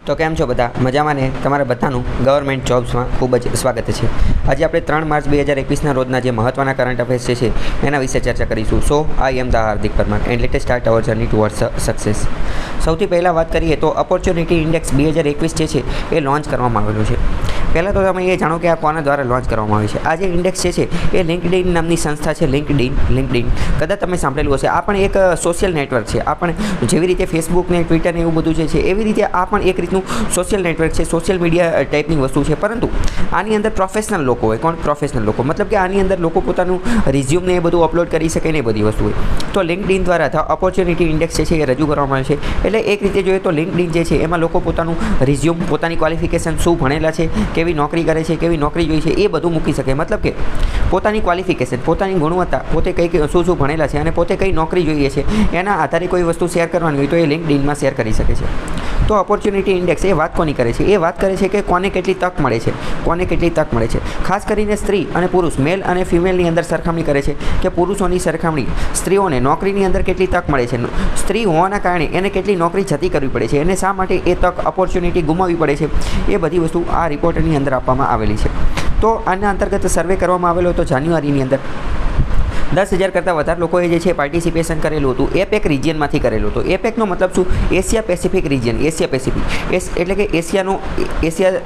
તો કેમ છો બધા મજામાં ને તમારા બધાનું ગવર્મેન્ટ જોબ્સમાં ખૂબ જ સ્વાગત છે। આજે આપણે 3 માર્ચ 2021ના રોજના જે મહત્ત્વના કરંટ અફેર્સ છે એના વિશે ચર્ચા કરીશું। So I am the Hardik Parmar and let start our journey towards success. સૌથી પહેલાં વાત કરીએ તો ઓપોર્ચ્યુનિટી ઇન્ડેક્સ 2021 જે છે એ લોન્ચ કરવામાં આવેલું છે। પહેલાં તો તમે એ જાણો કે આ કોના દ્વારા લોન્ચ કરવામાં આવે છે। આ જે ઇન્ડેક્સ છે એ લિંક્ડઇન નામની સંસ્થા છે। લિંક્ડઇન કદાચ તમે સાંભળેલું હશે। આ પણ એક સોશિયલ નેટવર્ક છે। આ પણ જેવી રીતે ફેસબુક ને ટ્વિટર ને એવું બધું છે એવી રીતે આ પણ એક રીતનું સોશિયલ નેટવર્ક છે, સોશિયલ મીડિયા ટાઈપની વસ્તુ છે। પરંતુ આની અંદર પ્રોફેશનલ લોકો હોય। કોણ? પ્રોફેશનલ લોકો, મતલબ કે આની અંદર લોકો પોતાનું રિઝ્યુમ ને એ બધું અપલોડ કરી શકે ને એ બધી વસ્તુ હોય। તો લિંક્ડઇન દ્વારા ધ ઓપોર્ચ્યુનિટી ઇન્ડેક્સ છે એ રજૂ કરવામાં આવે છે। એટલે એક રીતે જોઈએ તો લિંક્ડઇન જે છે એમાં લોકો પોતાનું રિઝ્યુમ, પોતાની ક્વોલિફિકેશન, શું ભણેલા છે, કેવી નોકરી કરે છે, કેવી નોકરી જોઈએ છે એ બધું મૂકી શકે। મતલબ કે પોતાની ક્વોલિફિકેશન, પોતાની ગુણવત્તા, પોતે કઈ શું ભણેલા છે અને પોતે કઈ નોકરી જોઈએ છે એના આધારે કોઈ વસ્તુ શેર કરવાની હોય તો એ લિંક્ડઇનમાં શેર કરી શકે છે। તો ઓપોર્ચ્યુનિટી ઇન્ડેક્સ એ વાત કોની કરે છે? એ વાત કરે છે કે કોને કેટલી તક મળે છે, કોને કેટલી તક મળે છે। ખાસ કરીને સ્ત્રી અને પુરુષ, મેલ અને ફિમેલની અંદર સરખામણી કરે છે કે પુરુષોની સરખામણી સ્ત્રીઓને નોકરીની અંદર કેટલી તક મળે છે, સ્ત્રી હોવાના કારણે એને કેટલી નોકરી જતી કરવી પડે છે, એને શા માટે એ તક ઓપોર્ચ્યુનિટી ગુમાવવી પડે છે, એ બધી વસ્તુ આ રિપોર્ટની અંદર આપવામાં આવેલી છે। તો આના અંતર્ગત સર્વે કરવામાં આવેલો હતો જાન્યુઆરીની અંદર। 10,000 કરતાં વધારે લોકોએ જે છે પાર્ટિસિપેશન કરેલું હતું। એપેક રિજિયનમાંથી કરેલું હતું। એપેકનો મતલબ શું? Asia Pacific region. Asia Pacific એટલે કે એશિયા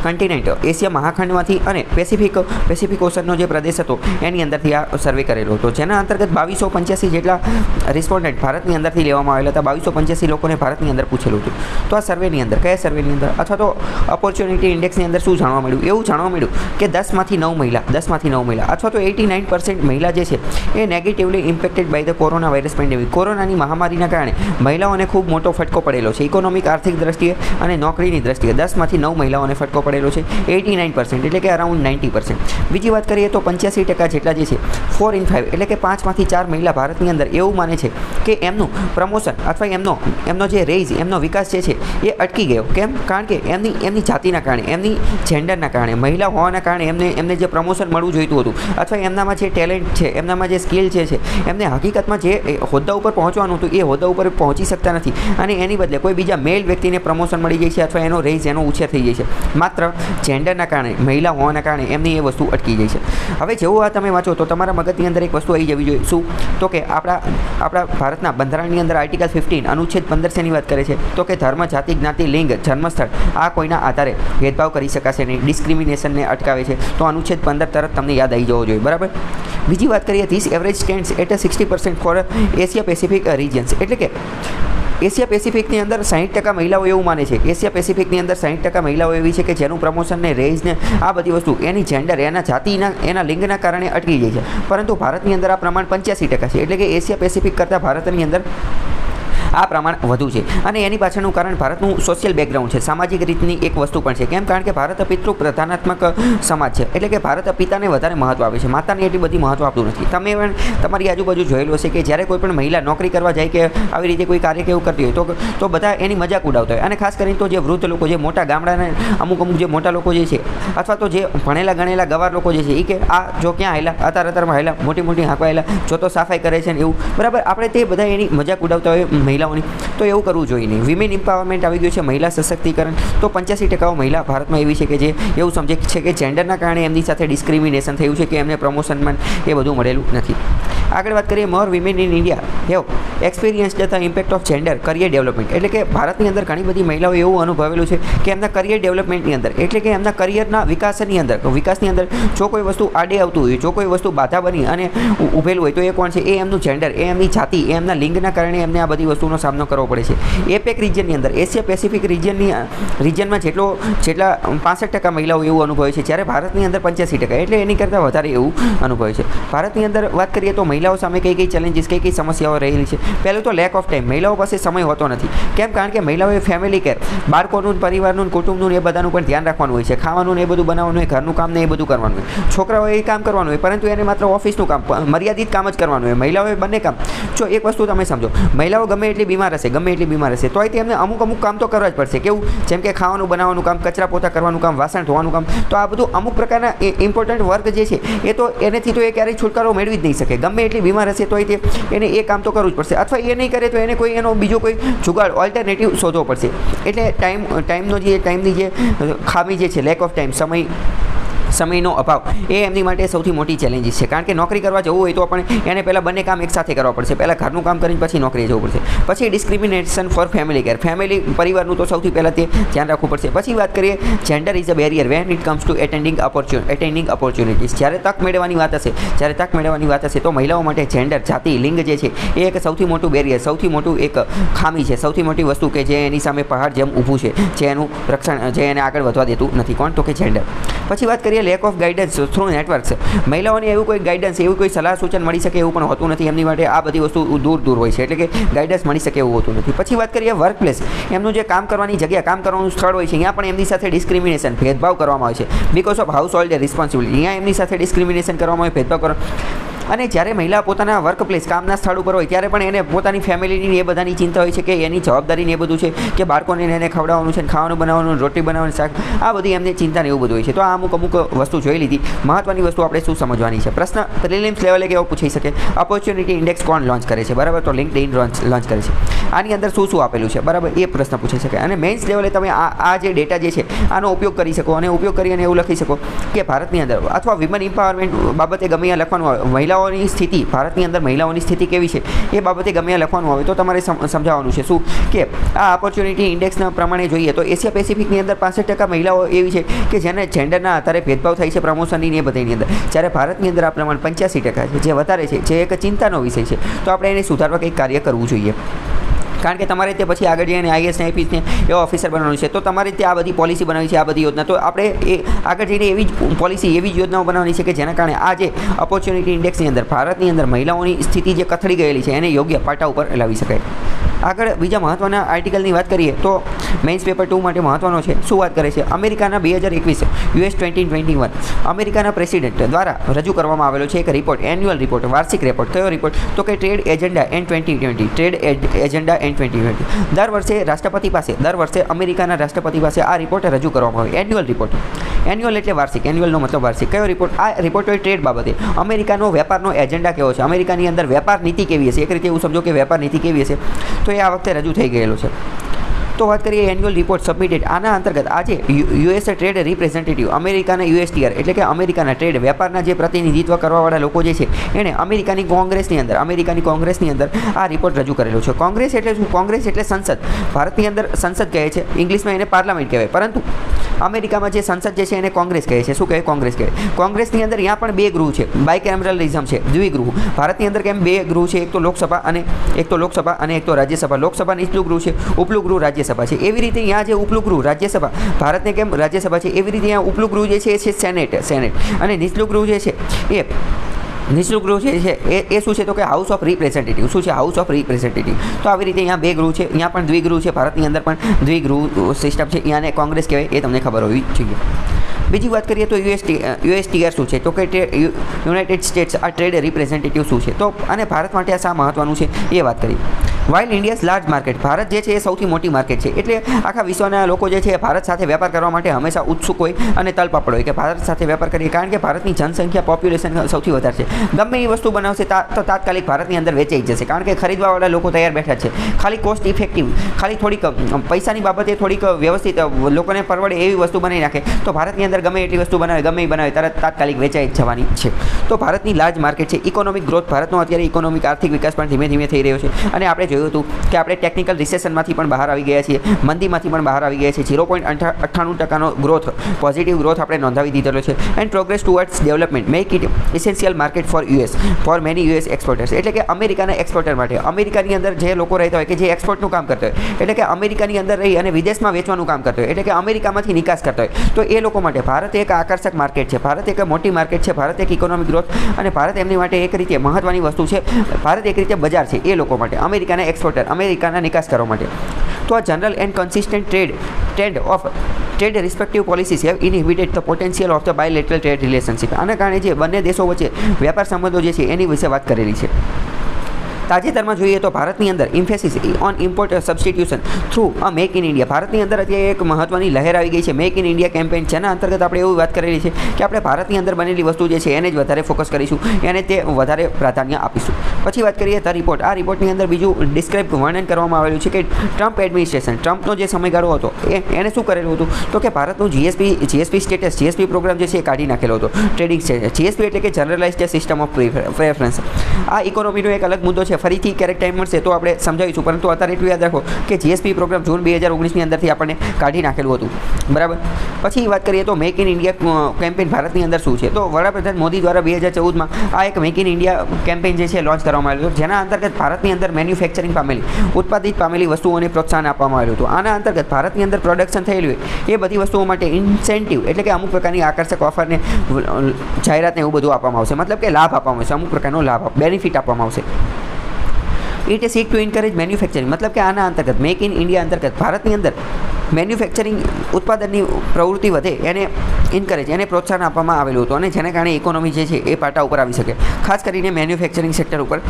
કન્ટિનેન્ટ, એશિયા મહાખંડમાંથી અને પેસિફિક ઓશનનો જે પ્રદેશ હતો એની અંદરથી આ સર્વે કરેલો હતો, જેના અંતર્ગત 2285 જેટલા રિસ્પોન્ડન્ટ ભારતની અંદરથી લેવામાં આવેલા હતા। 2285 લોકોને ભારતની અંદર પૂછેલું હતું। તો આ સર્વેની અંદર, કયા સર્વેની અંદર અથવા તો ઓપોર્ચ્યુનિટી ઇન્ડેક્સની અંદર શું જાણવા મળ્યું? એવું જાણવા મળ્યું કે 10માંથી 9 મહિલા અથવા તો 89% મહિલા જે છે એ negatively impacted by the corona virus pandemic, કોરોનાની મહામારીના કારણે મહિલાઓને ખૂબ મોટો ફટકો પડેલો છે, ઇકોનોમિક આર્થિક દ્રષ્ટિએ અને નોકરીની દ્રષ્ટિએ 10માંથી 9 મહિલાઓને ફટકો પડેલો છે, 89% એટલે કે અરાઉન્ડ 90%। બીજી વાત કરીએ તો 85% જેટલા જે છે 4 in 5 એટલે કે 5માંથી 4 મહિલા ભારતની અંદર એવું માને છે કે એમનું પ્રમોશન અથવા એમનો જે રેઇઝ, એમનો વિકાસ જે છે એ અટકી ગયો। કેમ? કારણ કે એમની જાતિના કારણે, એમની જેન્ડરના કારણે, મહિલા હોવાના કારણે એમને જે પ્રમોશન મળવું જોઈતું હતું અથવા એમનામાં જે ટેલેન્ટ છે, એમનામાં જે સ્કિલ છે એમને હકીકતમાં જે હોદ્દા ઉપર પહોંચવાનું હતું એ હોદ્દા ઉપર પહોંચી શકતા નથી અને એની બદલે કોઈ બીજા મેલ વ્યક્તિને પ્રમોશન મળી જાય છે અથવા એનો રેઇઝ, એનો ઉછેર થઈ જાય છે। માત્ર જેન્ડરના કારણે, મહિલા હોવાના કારણે એમની એ વસ્તુ અટકી જાય છે। હવે જેવું આ તમે વાંચો તો તમારા મગજની અંદર એક વસ્તુ આવી જવી જોઈએ। શું? તો કે આપણા ભારતના બંધારણની અંદર આર્ટિકલ 15 અનુચ્છેદ 15 શેની વાત કરે છે? તો કે ધર્મ, જાતિ, જ્ઞાતિ, લિંગ, જન્મસ્થળ આ કોઈના આધારે ભેદભાવ કરી શકાશે નહીં, ડિસ્ક્રિમિનેશનને અટકાવે છે। તો અનુચ્છેદ 15 તરત તમને યાદ આવી જવો જોઈએ, બરાબર? બીજી વાત કરીએ, this average stands at 60% for Asia Pacific regions, એટલે કે એશિયા પેસિફિકની અંદર 60% મહિલાઓ એવું માને છે, એશિયા પેસિફિકની અંદર 60% મહિલાઓ એવી છે કે જેનું પ્રમોશન ને રેઇઝ ને આ બધી વસ્તુ એની જેન્ડર, એના જાતિના, એના લિંગના કારણે અટકી જાય છે। પરંતુ ભારતની અંદર આ પ્રમાણ 85% છે, એટલે કે એશિયા પેસિફિક કરતાં ભારતની અંદર આ પ્રમાણ વધુ છે અને એની પાછળનું કારણ ભારતનું સોશિયલ બેકગ્રાઉન્ડ છે, સામાજિક રીતની એક વસ્તુ પણ છે। કેમ? કારણ કે ભારત પિતૃ પ્રધાનાત્મક સમાજ છે, એટલે કે ભારત પિતાને વધારે મહત્વ આપે છે, માતાને એટલી બધી મહત્વ આપતું નથી। તમે પણ તમારી આજુબાજુ જોયેલું હશે કે જ્યારે કોઈ પણ મહિલા નોકરી કરવા જાય કે આવી રીતે કોઈ કાર્ય કેવું કરતી હોય તો બધા એની મજાક ઉડાવતા હોય અને ખાસ કરીને તો જે વૃદ્ધ લોકો, જે મોટા ગામડાના અમુક જે મોટા લોકો જે છે અથવા તો જે ભણેલા ગણેલા ગવાર લોકો જે છે એ કે આ જો ક્યાં આવેલા, અત્યારમાં આવેલા, મોટી હાંકવા આવેલા, જો તો સફાઈ કરે છે ને એવું, બરાબર? આપણે તે બધા એની મજાક ઉડાવતા હોય મહિલા, તો એવું કરવું જોઈએ નહીં। વિમેન એમ્પાવરમેન્ટ આવી ગયું છે, મહિલા સશક્તિકરણ। તો 85% મહિલા ભારતમાં એવી છે કે જે એવું સમજે છે કે જેન્ડરના કારણે એમની સાથે ડિસ્ક્રિમિનેશન થયું છે કે એમને પ્રમોશનમાં એ બધું મળેલું નથી। આગળ વાત કરીએ, more women in India have experience the impact of gender career development, એટલે કે ભારતની અંદર ઘણી બધી મહિલાઓ એવું અનુભવેલું છે કે એમના કરિયર ડેવલપમેન્ટની અંદર, એટલે કે એમના કરિયરના વિકાસની અંદર જો કોઈ વસ્તુ આડે આવતું હોય, જો કોઈ વસ્તુ બાધા બની અને ઊભેલું હોય તો એ કોણ છે? એ એમનું જેન્ડર, એ એમની જાતિ, એ એમના લિંગના કારણે એમને આ બધી વસ્તુનો સામનો કરવો પડે છે। એપેક રિજિયનની અંદર, એશિયા પેસિફિક રિજિયનમાં જેટલા 65% મહિલાઓ એવું અનુભવે છે, જ્યારે ભારતની અંદર 85%, એટલે એની કરતાં વધારે એવું અનુભવે છે। ભારતની અંદર વાત કરીએ તો મહિલાઓ સામે કઈ ચેલેન્જીસ, કઈ સમસ્યાઓ રહેલી છે? પહેલું તો લેક ઓફ ટાઈમ, મહિલાઓ પાસે સમય હોતો નથી। કેમ? કારણ કે મહિલાઓએ ફેમિલી કેર, બાળકોનું, પરિવારનું, કુટુંબનું એ બધાનું પણ ધ્યાન રાખવાનું હોય છે, ખાવાનું ને એ બધું બનાવવાનું હોય, ઘરનું કામ ને એ બધું કરવાનું હોય, છોકરાઓએ એ કામ કરવાનું હોય, પરંતુ એને માત્ર ઓફિસનું કામ, મર્યાદિત કામ જ કરવાનું હોય, મહિલાઓએ બંને કામ। જો એક વસ્તુ તમે સમજો, મહિલાઓ ગમે એટલી બીમાર હશે તોય તેમને અમુક કામ તો કરવા જ પડશે। કેવું? જેમ કે ખાવાનું બનાવવાનું કામ, કચરા પોતા કરવાનું કામ, વાસણ ધોવાનું કામ, તો આ બધું અમુક પ્રકારના ઇમ્પોર્ટન્ટ વર્ક જે છે એ તો એનેથી તો એ ક્યારેય છુટકારો મેળવી જ નહીં શકે, ગમે એટલી બીમાર હશે તો એને એ કામ તો કરવું જ પડશે, અથવા એ નહીં કરે તો એને કોઈ એનો બીજો કોઈ જુગાડ ઓલ્ટરનેટિવ શોધવો પડશે. એટલે ટાઈમની જે ખામી જે છે, લેક ઓફ ટાઈમ, સમયનો અભાવ, એ એમની માટે સૌથી મોટી ચેલેન્જીસ છે. કારણ કે નોકરી કરવા જવું હોય તો પણ એને પહેલાં બંને કામ એકસાથે કરવા પડશે. પહેલાં ઘરનું કામ કરીને પછી નોકરીએ જવું પડશે. પછી ડિસ્ક્રિમિનેશન ફોર ફેમિલી કેર, પરિવારનું તો સૌથી પહેલાં તે ધ્યાન રાખવું પડશે. પછી વાત કરીએ gender is a barrier when it comes to attending opportunities. જ્યારે તક મેળવવાની વાત હશે તો મહિલાઓ માટે જેન્ડર, જાતિ, લિંગ જે છે એ એક સૌથી મોટું બેરિયર, સૌથી મોટું એક ખામી છે, સૌથી મોટી વસ્તુ કે જે એની સામે પહાડ જેમ ઊભું છે, જે એનું રક્ષણ, જે એને આગળ વધવા દેતું નથી. કોણ? તો કે જેન્ડર. પછી વાત કરીએ lack of guidance through networks. મહિલાઓને એવું કોઈ ગાઈડન્સ, એવું કોઈ સલાહ સૂચન મળી શકે એવું પણ હોતું નથી. એમની માટે આ બધી વસ્તુ દૂર હોય છે, એટલે કે ગાઈડન્સ મળી શકે એવું હોતું નથી. પછી વાત કરીએ વર્ક પ્લેસ, એમનું જે કામ કરવાની જગ્યા, કામ કરવાનું સ્થળ હોય છે, અહીંયા પણ એમની સાથે ડિસ્ક્રિમિનેશન, ભેદભાવ કરવામાં આવે છે. Because of house hold responsibility, અહીંયા એમની સાથે ડિસ્ક્રિમિનેશન કરવામાં આવે, ભેદભાવ કરવામાં. અને જ્યારે મહિલા પોતાના વર્ક પ્લેસ, કામના સ્થળ ઉપર હોય ત્યારે પણ એને પોતાની ફેમિલીની એ બધાની ચિંતા હોય છે કે એની જવાબદારી ને એ બધું છે કે બાળકોને એને ખવડાવવાનું છે, ખાવાનું બનાવવાનું, રોટી બનાવવાનું, શાક, આ બધી એમને ચિંતા ને એવું બધું હોય છે. તો આ અમુક વસ્તુ જોઈ લીધી. મહત્વની વસ્તુ આપણે શું સમજવાની છે? પ્રશ્ન પ્રિલિમ્સ લેવલે કેવો પૂછાઈ શકે? ઓપોર્ચ્યુનિટી ઇન્ડેક્સ કોણ લોન્ચ કરે છે? બરાબર, તો લિંક્ડઇન લોન્ચ કરે છે. આની અંદર શું આપેલું છે? બરાબર, એ પ્રશ્ન પૂછાઈ શકે. અને મેઇન્સ લેવલે તમે આ જે ડેટા જે છે આનો ઉપયોગ કરી શકો, અને ઉપયોગ કરી અને એવું લખી શકો કે ભારતની અંદર અથવા વિમન એમ્પાવરમેન્ટ બાબતે ગમે ત્યાં લખવાનું આવે, મહિલાઓની સ્થિતિ, ભારતની અંદર મહિલાઓની સ્થિતિ કેવી છે એ બાબતે ગમે ત્યાં લખવાનું આવે તો તમારે સમજાવવાનું છે શું કે આ ઓપોર્ચ્યુનિટી ઇન્ડેક્સના પ્રમાણે જોઈએ તો એશિયા પેસિફિકની અંદર 65% મહિલાઓ એવી છે કે જેને જેન્ડરના આધારે ભેદભાવ થાય છે પ્રમોશનની ને એ બધાની અંદર, જ્યારે ભારતની અંદર આ પ્રમાણ 85% છે, જે વધારે છે, જે એક ચિંતાનો વિષય છે. તો આપણે એને સુધારવા કંઈક કાર્ય કરવું જોઈએ. કારણ કે તમારે તે પછી આગળ જઈને આઈએએસ ને આઈપીએસને એવો ઓફિસર બનવાનું છે, તો તમારે તે આ બધી પોલિસી બનાવવી છે, આ બધી યોજના. તો આપણે એ આગળ જઈને એવી જ પોલિસી, એવી જ યોજનાઓ બનાવવાની છે કે જેના કારણે આ જે ઓપોર્ચ્યુનિટી ઇન્ડેક્સની અંદર ભારતની અંદર મહિલાઓની સ્થિતિ જે કથળી ગયેલી છે એને યોગ્ય પાટા ઉપર લાવી શકાય. આગળ બીજા મહત્વના આર્ટિકલની વાત કરીએ તો મેઇન્સ પેપર 2 માટે મહત્વનો છે. શું વાત કરે છે? અમેરિકાના 2021 US 2021 અમેરિકાના પ્રેસિડેન્ટ દ્વારા રજૂ કરવામાં આવેલો છે એક રિપોર્ટ, એન્યુઅલ રિપોર્ટ, વાર્ષિક રિપોર્ટ. કયો રિપોર્ટ? તો કે trade agenda and 2020, trade agenda and 2020. દર વર્ષે અમેરિકાના રાષ્ટ્રપતિ પાસે આ રિપોર્ટ રજૂ કરવામાં આવે, એન્યુઅલ રિપોર્ટ. એન્યુઅલ એટલે વાર્ષિક, એન્યુઅલનો મતલબ વાર્ષિક. કયો રિપોર્ટ? આ રિપોર્ટ હોય ટ્રેડ બાબતે. અમેરિકાનો વેપારનો એજન્ડા કેવો છે, અમેરિકાની અંદર વેપાર નીતિ કેવી હશે, એક રીતે એવું સમજો કે વેપાર નીતિ કેવી હશે, તો એ આ વખતે રજૂ થઈ ગયેલો છે. તો વાત કરીએ એન્યુઅલ રિપોર્ટ સબમિટેડ. આના અંતર્ગત આજે યુએસ ટ્રેડ રિપ્રેઝેન્ટેટિવ, અમેરિકાના USTR એટલે કે અમેરિકાના ટ્રેડ વેપારના જે પ્રતિનિધિત્વ કરવાવાળા લોકો જે છે એણે અમેરિકાની કોંગ્રેસની અંદર આ રિપોર્ટ રજૂ કરેલો છે. કોંગ્રેસ એટલે શું? કોંગ્રેસ એટલે સંસદ. ભારતની અંદર સંસદ કહે છે, ઇંગ્લિશમાં એને પાર્લામેન્ટ કહેવાય, પરંતુ અમેરિકામાં જે સંસદ જે છે એને કોંગ્રેસ કહે છે. શું કહે? કોંગ્રેસ કહે. કોંગ્રેસની અંદર ત્યાં પણ બે ગૃહ છે, બાયકેમેરલિઝમ છે, દ્વિગૃહ. ભારતની અંદર કેમ બે ગૃહ છે? એક તો લોકસભા અને એક તો રાજ્યસભા. લોકસભા નીચલું ગૃહ છે, ઉપલું ગૃહ રાજ્યસભા છે. એવી રીતે અહીંયા જે ઉપલું ગૃહ રાજ્યસભા, ભારતને કેમ રાજ્યસભા છે, એવી રીતે અહીંયા ઉપલું ગૃહ જે છે એ છે સેનેટ, અને નીચલું ગૃહ જે છે એ શું છે? તો કે હાઉસ ઓફ રિપ્રેઝેન્ટેટિવ. શું છે? House of representative. તો આવી રીતે અહીંયા બે ગૃહ છે, અહીંયા પણ દ્વિગૃહ છે, ભારતની અંદર પણ દ્વિગૃહ સિસ્ટમ છે. અહીંયાને કોંગ્રેસ કહેવાય, એ તમને ખબર હોવી જોઈએ. બીજી વાત કરીએ તો USTR શું છે? તો કે યુનાઇટેડ સ્ટેટ્સ આ ટ્રેડ રિપ્રેઝેન્ટેટિવ શું છે? તો અને ભારત માટે આ શા મહત્વનું છે એ વાત કરી. While India's large market, Bharat જે છે એ સૌથી મોટી માર્કેટ છે. એટલે આખા વિશ્વના લોકો જે છે એ ભારત સાથે વેપાર કરવા માટે હંમેશા ઉત્સુક હોય અને તલપાપડ હોય કે ભારત સાથે વેપાર કરીએ, કારણ કે ભારતની જનસંખ્યા, પોપ્યુલેશન સૌથી વધારે છે. ગમે એ વસ્તુ બનાવશે તો તાત્કાલિક ભારતની અંદર વેચાઈ જશે, કારણ કે ખરીદવાવાળા લોકો તૈયાર બેઠા છે. ખાલી કોસ્ટ ઇફેક્ટિવ, ખાલી થોડીક પૈસાની બાબતે થોડીક વ્યવસ્થિત લોકોને પરવડે એવી વસ્તુ બનાવી નાખે તો ભારતની અંદર ગમે એટલી વસ્તુ બનાવે તરત તાત્કાલિક વેચાઈ જવાની છે. તો ભારતની લાર્જ માર્કેટ છે. ઇકોનોમિક ગ્રોથ, ભારતનો અત્યારે ઇકોનોમિક આર્થિક વિકાસ પણ ધીમે ધીમે થઈ રહ્યો છે. અને આપણે જોયું હતું કે આપણે ટેકનિકલ રિસેશનમાંથી પણ બહાર આવી ગયા છીએ, મંદીમાંથી પણ બહાર આવી ગયા છીએ. 0.98% ગ્રોથ, પોઝિટિવ ગ્રોથ આપણે નોંધાવી દીધેલો છે. And progress towards development make it essential market for many US exporters. એટલે કે અમેરિકાના એક્સપોર્ટર માટે, અમેરિકાની અંદર જે લોકો રહેતા હોય કે જે એક્સપોર્ટનું કામ કરતા હોય, એટલે કે અમેરિકાની અંદર રહી અને વિદેશમાં વેચવાનું કામ કરતા હોય, એટલે કે અમેરિકામાંથી નિકાસ કરતા હોય, તો એ લોકો માટે ભારત એક આકર્ષક માર્કેટ છે, ભારત એક મોટી માર્કેટ છે, ભારત એક ઇકોનોમિક ગ્રોથ, અને ભારત એમની માટે એક રીતે મહત્વની વસ્તુ છે. ભારત એક રીતે બજાર છે એ લોકો માટે, અમેરિકાના એક્સપોર્ટર, અમેરિકાના નિકાસકારો માટે. તો આ general and consistent trade respective policies have inhibited the potential of the bilateral trade relationship. આના કારણે જે બંને દેશો વચ્ચે વેપાર સંબંધો જે છે એની વિશે વાત કરેલી છે. તાજેતરમાં જોઈએ તો ભારતની અંદર emphasis on import substitution through make in India, ભારતની અંદર અત્યારે એક મહત્ત્વની લહેર આવી ગઈ છે મેક ઇન ઇન્ડિયા કેમ્પેઇન, જેના અંતર્ગત આપણે એવું વાત કરેલી છે કે આપણે ભારતની અંદર બનેલી વસ્તુ જે છે એને જ વધારે ફોકસ કરીશું, એને તે વધારે પ્રાધાન્ય આપીશું. પછી વાત કરીએ ધ રિપોર્ટ. આ રિપોર્ટની અંદર બીજું ડિસ્ક્રાઇબ વર્ણન કરવામાં આવેલું છે કે ટ્રમ્પ એડમિનિસ્ટ્રેશન, ટ્રમ્પનો જે સમયગાળો હતો એને શું કરેલું હતું તો કે ભારતનું જીએસપી સ્ટેટસ, જીએસપી પ્રોગ્રામ જે છે એ કાઢી નાખેલો હતો. ટ્રેડિંગ સ્ટેટસ, જીએસપી એટલે કે જનરલાઇઝ્ડ સિસ્ટમ ઓફ પ્રેફરન્સ. આ ઇકોનોમીનો એક અલગ મુદ્દો છે, ફરીથી ક્યારેક ટાઈમ મળશે તો આપણે સમજાવીશું, પરંતુ અત્યારે એટલું યાદ રાખો કે જીએસપી પ્રોગ્રામ જૂન 2019ની અંદરથી આપણને કાઢી નાખેલું હતું, બરાબર. પછી વાત કરીએ તો મેક ઇન ઇન્ડિયા કેમ્પેઇન ભારતની અંદર શું છે, તો વડાપ્રધાન મોદી દ્વારા 2014માં આ એક મેક ઇન ઇન્ડિયા કેમ્પેઇન જે છે લોન્ચ કરવામાં આવ્યું હતું, જેના અંતર્ગત ભારતની અંદર મેન્યુફેક્ચરિંગ પામેલી, ઉત્પાદિત પામેલી વસ્તુઓને પ્રોત્સાહન આપવામાં આવ્યું હતું. આના અંતર્ગત ભારતની અંદર પ્રોડક્શન થયેલું હોય એ બધી વસ્તુઓ માટે ઇન્સેન્ટિવ એટલે કે અમુક પ્રકારની આકર્ષક ઓફરને, જાહેરાતને એવું બધું આપવામાં આવશે, મતલબ કે લાભ આપવામાં આવશે, અમુક પ્રકારનો લાભ, બેનિફિટ આપવામાં આવશે. It seek to encourage manufacturing, મતલબ કે આના અંતર્ગત મેક ઇન ઇન્ડિયા અંતર્ગત ભારતની અંદર મેન્યુફેક્ચરિંગ ઉત્પાદનની પ્રવૃત્તિ વધે એને એન્કરેજ, એને પ્રોત્સાહન આપવામાં આવેલું હતું, અને જેના કારણે ઇકોનોમી જે છે એ પાટા ઉપર આવી શકે, ખાસ કરીને મેન્યુફેક્ચરિંગ સેક્ટર ઉપર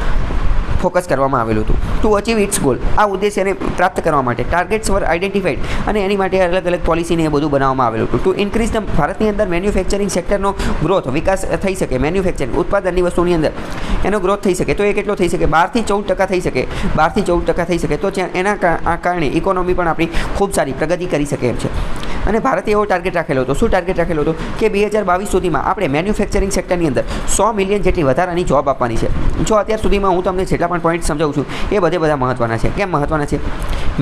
ફોકસ કરવામાં આવેલું હતું. ટુ અચીવ ઇટ્સ ગોલ, આ ઉદ્દેશ્યને પ્રાપ્ત કરવા માટે ટાર્ગેટ્સ વર આઇડેન્ટિફાઈડ અને એની માટે અલગ અલગ પોલિસીને એ બધું બનાવવામાં આવેલું હતું. ટુ ઇન્ક્રીઝ ધ, ભારતની અંદર મેન્યુફેક્ચરિંગ સેક્ટરનો ગ્રોથ, વિકાસ થઈ શકે, મેન્યુફેક્ચરિંગ ઉત્પાદનની વસ્તુની અંદર એનો ગ્રોથ થઈ શકે, તો એ કેટલો થઈ શકે, 12 થી 14% થઈ શકે, 12 થી 14% થઈ શકે, તો એના કારણે ઇકોનોમી પણ આપણી ખૂબ સારી પ્રગતિ કરી શકે એમ છે. અને ભારતે એવો ટાર્ગેટ રાખેલો હતો, શું ટાર્ગેટ રાખેલો હતો કે 2022 સુધીમાં આપણે મેન્યુફેક્ચરિંગ સેક્ટરની અંદર 100 મિલિયન જેટલી વધારાની જોબ આપવાની છે. જો અત્યાર સુધીમાં હું તમને જેટલા પણ પોઈન્ટ સમજાવું છું એ બધા મહત્ત્વના છે. કેમ મહત્ત્વના છે?